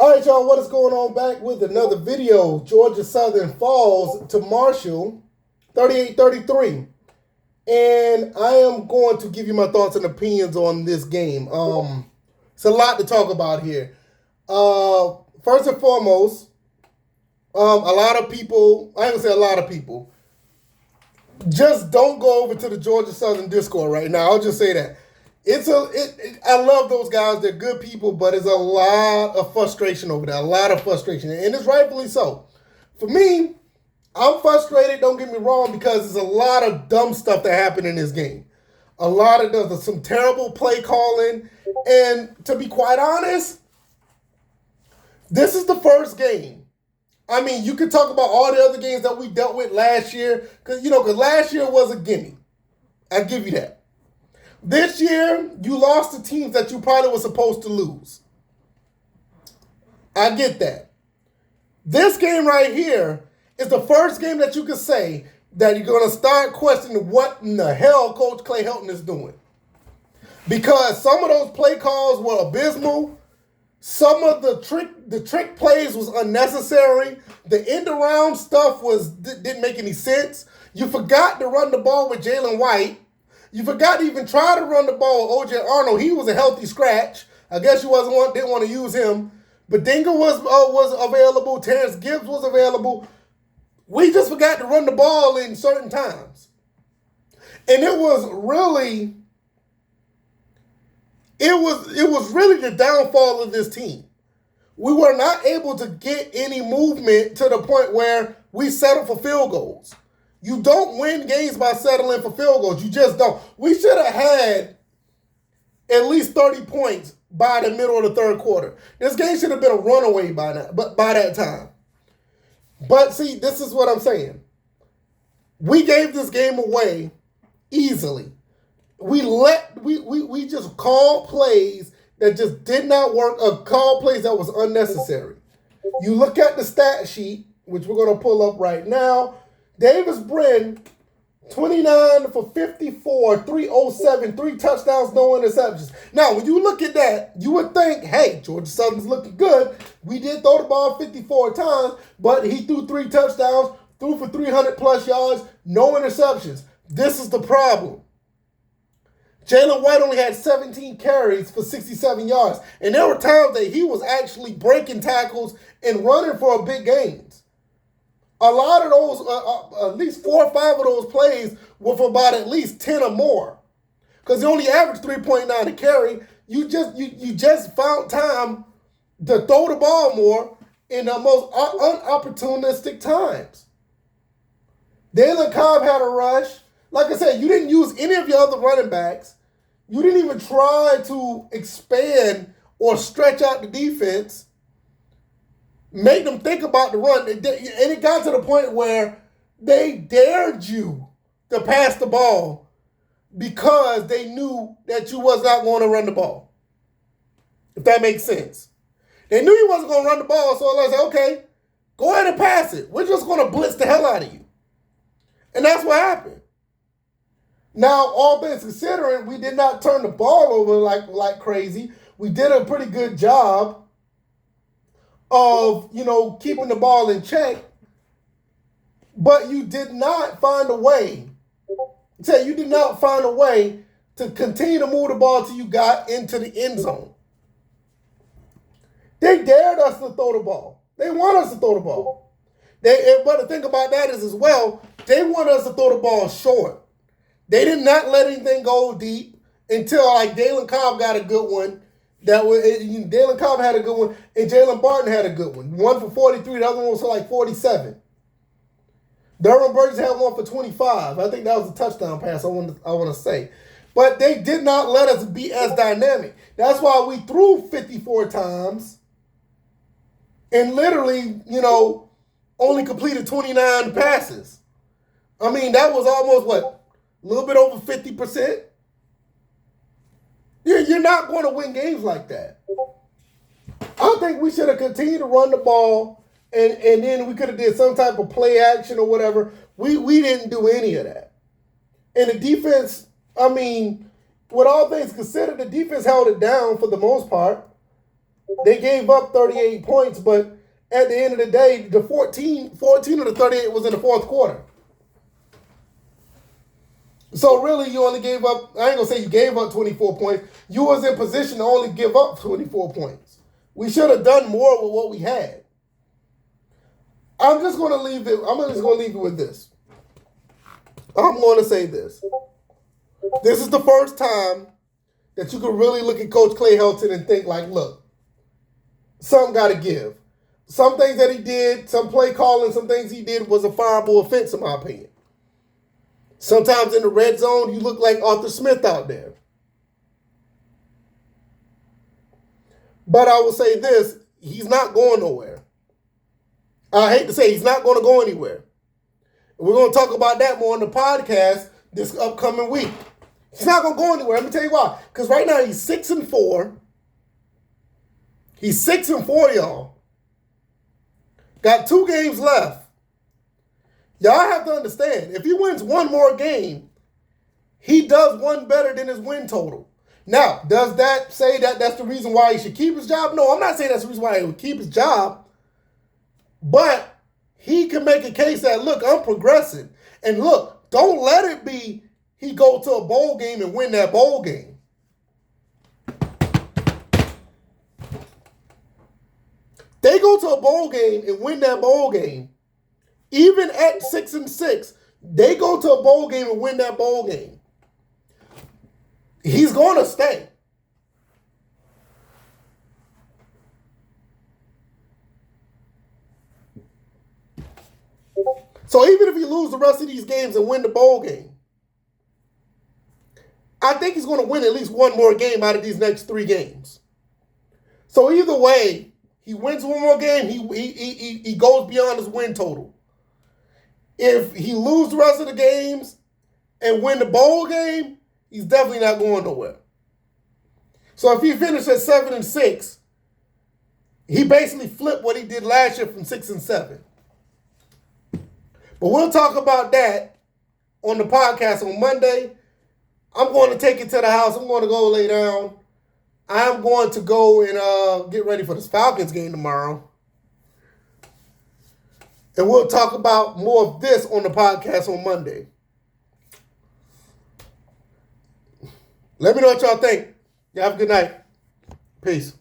All right, y'all, what is going on? Back with another video. Georgia Southern falls to Marshall 38-33. And I am going to give you my thoughts and opinions on this game. It's a lot to talk about here. First and foremost, a lot of people, I ain't gonna say a lot of people, just don't go over to the Georgia Southern Discord right now. I'll just say that. I love those guys. They're good people, but there's a lot of frustration over there. A lot of frustration, and it's rightfully so. For me, I'm frustrated. Don't get me wrong, because there's a lot of dumb stuff that happened in this game. There's some terrible play calling, and to be quite honest, this is the first game. I mean, you could talk about all the other games that we dealt with last year, because last year was a gimme. I give you that. This year, you lost to teams that you probably were supposed to lose. I get that. This game right here is the first game that you can say that you're going to start questioning what in the hell Coach Clay Helton is doing. Because some of those play calls were abysmal. Some of the trick plays was unnecessary. The end-around stuff didn't make any sense. You forgot to run the ball with Jalen White. You forgot to even try to run the ball with O.J. Arnold. He was a healthy scratch. I guess you didn't want to use him. But Dingle was available. Terrence Gibbs was available. We just forgot to run the ball in certain times. And it was really the downfall of this team. We were not able to get any movement to the point where we settled for field goals. You don't win games by settling for field goals. You just don't. We should have had at least 30 points by the middle of the third quarter. This game should have been a runaway by that time. But see, this is what I'm saying. We gave this game away easily. We just called plays that just did not work, or called plays that was unnecessary. You look at the stat sheet, which we're going to pull up right now. Davis Brin, 29 for 54, 307, 3 touchdowns, no interceptions. Now, when you look at that, you would think, hey, Georgia Southern's looking good. We did throw the ball 54 times, but he threw 3 touchdowns, threw for 300-plus yards, no interceptions. This is the problem. Jalen White only had 17 carries for 67 yards. And there were times that he was actually breaking tackles and running for big gains. A lot of those, at least 4 or 5 of those plays were for about at least 10 or more. Because he only averaged 3.9 a carry. You just found time to throw the ball more in the most unopportunistic times. Dalen Cobb had a rush. Like I said, you didn't use any of your other running backs. You didn't even try to expand or stretch out the defense. Make them think about the run. And it got to the point where they dared you to pass the ball because they knew that you was not going to run the ball. If that makes sense. They knew you wasn't going to run the ball, so I was like, okay, go ahead and pass it. We're just going to blitz the hell out of you. And that's what happened. Now, all things considering, we did not turn the ball over like crazy. We did a pretty good job of, keeping the ball in check, but you did not find a way. You did not find a way to continue to move the ball till you got into the end zone. They dared us to throw the ball. They want us to throw the ball. But the thing about that is as well, they want us to throw the ball short. They did not let anything go deep until Dalen Cobb got a good one. Dalen Cobb had a good one, and Jalen Barton had a good one. One for 43, the other one was for 47. Durham Burgess had one for 25. I think that was a touchdown pass, I want to say. But they did not let us be as dynamic. That's why we threw 54 times and literally, only completed 29 passes. I mean, that was almost, a little bit over 50%? You're not going to win games like that. I think we should have continued to run the ball, and then we could have did some type of play action or whatever. We didn't do any of that. And the defense, with all things considered, the defense held it down for the most part. They gave up 38 points, but at the end of the day, the 14 of the 38 was in the fourth quarter. So really, you only gave up, I ain't going to say you gave up 24 points. You was in position to only give up 24 points. We should have done more with what we had. I'm just going to leave it with this. I'm going to say this. This is the first time that you can really look at Coach Clay Helton and think like, look, something got to give. Some things that he did, some play calling, some things he did was a fireable offense in my opinion. Sometimes in the red zone, you look like Arthur Smith out there. But I will say this, he's not going nowhere. I hate to say he's not going to go anywhere. We're going to talk about that more on the podcast this upcoming week. He's not going to go anywhere. Let me tell you why. Because right now he's 6-4. He's 6-4, y'all. Got 2 games left. Y'all have to understand, if he wins one more game, he does one better than his win total. Now, does that say that that's the reason why he should keep his job? No, I'm not saying that's the reason why he would keep his job. But he can make a case that, look, I'm progressing. And look, don't let it be he go to a bowl game and win that bowl game. They go to a bowl game and win that bowl game. Even at 6-6, they go to a bowl game and win that bowl game. He's going to stay. So even if you lose the rest of these games and win the bowl game, I think he's going to win at least one more game out of these next 3 games. So either way, he wins one more game, he goes beyond his win total. If he loses the rest of the games and win the bowl game, he's definitely not going nowhere. So if he finished at 7-6, he basically flipped what he did last year from 6-7. But we'll talk about that on the podcast on Monday. I'm going to take it to the house. I'm going to go lay down. I'm going to go and get ready for this Falcons game tomorrow. And we'll talk about more of this on the podcast on Monday. Let me know what y'all think. Y'all have a good night. Peace.